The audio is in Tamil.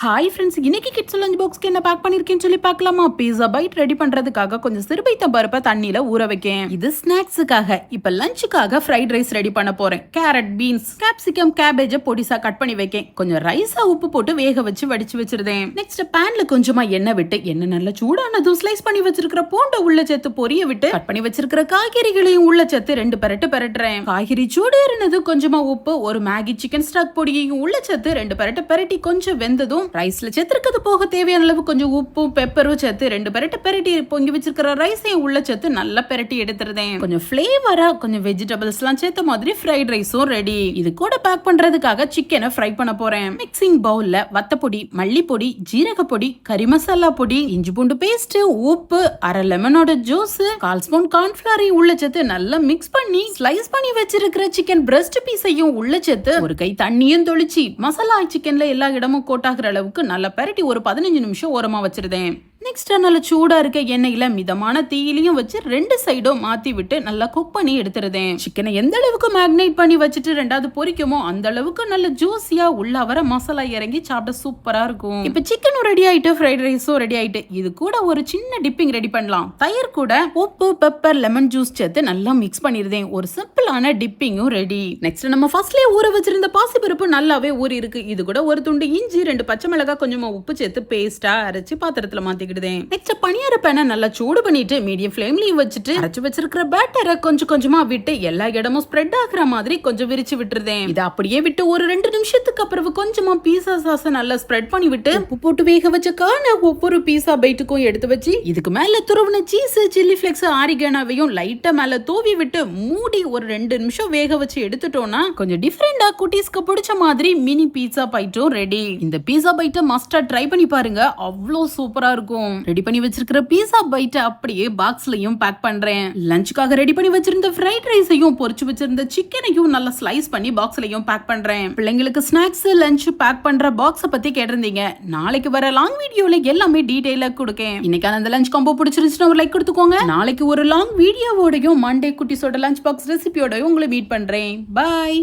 ஹாய் ஃப்ரெண்ட்ஸ், இன்னைக்கு கிட்ஸ் லஞ்ச் பாக்ஸ்க்கு என்ன பேக் பண்ணிருக்கேன்னு சொல்லி பார்க்கலாமா? பீஸா பைட் ரெடி பண்றதுக்காக கொஞ்சம் சிறுபைத்த பருப்பை தண்ணியில ஊற வைக்கேன். இது ஸ்நாக்ஸுக்காக. இப்ப லஞ்சுக்காக ஃப்ரைட் ரைஸ் ரெடி பண்ண போறேன். கேரட், பீன்ஸ், கேப்சிகம், கேபேஜ பொடிசா கட் பண்ணி வைக்கேன். கொஞ்சம் ரைஸா உப்பு போட்டு வேக வச்சு வடிச்சு வச்சிருந்தேன். நெக்ஸ்ட் பேன்ல கொஞ்சமா எண்ணெய் விட்டு எண்ணெய் நல்லா சூடானதும் ஸ்லைஸ் பண்ணி வச்சிருக்கிற பூண்டை உள்ள சேர்த்து பொரிய விட்டு கட் பண்ணி வச்சிருக்கிற காய்கறிகளையும் உள்ள சேர்த்து 2 பெரட்டு பெரட்டுறேன். காய்கறி சூடு இருந்தது கொஞ்சமா உப்பு, ஒரு மேகி சிக்கன் ஸ்டாக் பொடியையும் உள்ள சேர்த்து 2 பெரட்டு பெரட்டி கொஞ்சம் வெந்ததும் ரைஸ்ல சேர்த்துக்கிறது போக தேவையான அளவு கொஞ்சம் உப்பும் பெப்பரும் சேர்த்து 2 பெரட்டு பெரட்டி பொங்கி வச்சிருக்கிற ரைஸையும் உள்ள சேர்த்து நல்லா பெரட்டி எடுத்துறேன். கொஞ்சம் ஃபிளேவரா கொஞ்சம் வெஜிடபிள்ஸ் எல்லாம் சேர்த்த மாதிரி ஃப்ரைட் ரைஸும் ரெடி. இது கூட பேக் பண்றதுக்காக சிக்கனை ஃப்ரை பண்ண போறேன். மிக்சிங் பவுல்ல வத்தப்பொடி, மல்லிப்பொடி, ஜீரகப்பொடி, கறி மசாலா பொடி, இஞ்சி பூண்டு பேஸ்ட், உப்பு, அரை லெமனோட ஜூஸ், 1/4 ஸ்பூன் கார்ன்ஃபிளவரையும் உள்ள சேர்த்து நல்லா மிக்ஸ் பண்ணி ஸ்லைஸ் பண்ணி வச்சிருக்கிற சிக்கன் பிரஸ்ட் பீஸையும் உள்ள சேர்த்து ஒரு கை தண்ணியும் தொளிச்சு மசாலா சிக்கன்ல எல்லா இடமும் கோட்டாகிற அளவுக்கு நல்லா பெரட்டி ஒரு 15 நிமிஷம் ஓரமா வச்சிருந்தேன். நெக்ஸ்ட் நல்ல சூடா இருக்க எண்ணெயில மிதமான தீயிலையும் வச்சு 2 சைடும் மாத்தி விட்டு நல்லா குக் பண்ணி எடுத்துருதேன். சிக்கனை எந்த அளவுக்கு மேக்னேட் பண்ணி வச்சுட்டு 2வது பொரிக்குமோ அந்த அளவுக்கு நல்ல ஜூசியா உள்ள வர மசாலா இறங்கி சாப்பிட சூப்பரா இருக்கும். இப்ப சிக்கனும் ரெடி ஆயிட்டு, ஃப்ரைட் ரைஸும் ரெடி ஆயிட்டு. இது கூட ஒரு சின்ன டிப்பிங் ரெடி பண்ணலாம். தயிர் கூட உப்பு, பெப்பர், லெமன் ஜூஸ் சேர்த்து நல்லா மிக்ஸ் பண்ணிருந்தேன். ஒரு சிம்பிளான டிப்பிங்கும் ரெடி. நெக்ஸ்ட் நம்ம ஃபர்ஸ்ட்லயே ஊற வச்சிருந்த பாசிப்பருப்பு நல்லாவே ஊறி இருக்கு. இது கூட ஒரு துண்டு இஞ்சி, 2 பச்சை மிளகாய், கொஞ்சமா உப்பு சேர்த்து பேஸ்டா அரைச்சு பாத்திரத்துல மாத்திக்கிட்டு நெக்ஸ்ட் பனியார பேனை நல்லா சூடு பண்ணிட்டு மீடியம் ஃப்ளேம்லயும் வச்சுட்டு அரைச்சு வச்சிருக்கிற பேட்டரை கொஞ்சம் கொஞ்சமா விட்டு எல்லா இடமும் ஸ்ப்ரெட் ஆகுற மாதிரி கொஞ்சம் விரிச்சு விட்டுருதேன். இதை அப்படியே விட்டு ஒரு 2 நிமிஷத்துக்கு அப்புறம் கொஞ்சமா பீஸா சாஸை நல்லா ஸ்ப்ரெட் பண்ணி விட்டு உப்பு போட்டு வேக வச்ச கான ஒவ்வொரு பீஸா பைட்டுக்கும் எடுத்து வச்சு இதுக்கு மேல துருவின சீஸ், சில்லி பிளேக்ஸ், ஆரிகானோவையும் லைட்டா மேல தூவி விட்டு மூடி ஒரு 2 நிமிஷம் வேக வச்சு எடுத்துட்டோம்னா கொஞ்சம் டிஃபரெண்டா குட்டீஸ்க்கு பிடிச்ச மாதிரி மினி பீஸா பைட்டும் ரெடி. இந்த பீஸா பைட்டை மஸ்டா ட்ரை பண்ணி பாருங்க, அவ்வளோ சூப்பரா இருக்கும். ரெடி பண்ணி வச்சிருக்கிற பீஸா பைட்டை அப்படியே பாக்ஸ்லயும் பேக் பண்றேன். லஞ்சுக்காக ரெடி பண்ணி வச்சிருந்த ஃப்ரைட் ரைஸையும் பொரிச்சு வச்சிருந்த சிக்கனையும் நல்லா ஸ்லைஸ் பண்ணி பாக்ஸ்லயும் பேக் பண்றேன். பிள்ளைங்களுக்கு ஸ்நாக்ஸ், லஞ்ச் பேக் பண்ற பாக்ஸ பத்தி கேட்டிருந்தீங்க. நாளைக்கு வர லாங் வீடியோல எல்லாமே டீடைலா கொடுக்கேன். இன்னைக்கான அந்த லஞ்ச் காம்போ பிடிச்சிருந்துச்சுன்னா ஒரு லைக் கொடுத்துக்கோங்க. நாளைக்கு ஒரு லாங் வீடியோவோடையும் மண்டே குட்டிஸோட லஞ்ச் பாக்ஸ் ரெசிபியோடயும் உங்களை மீட் பண்றேன். பாய்.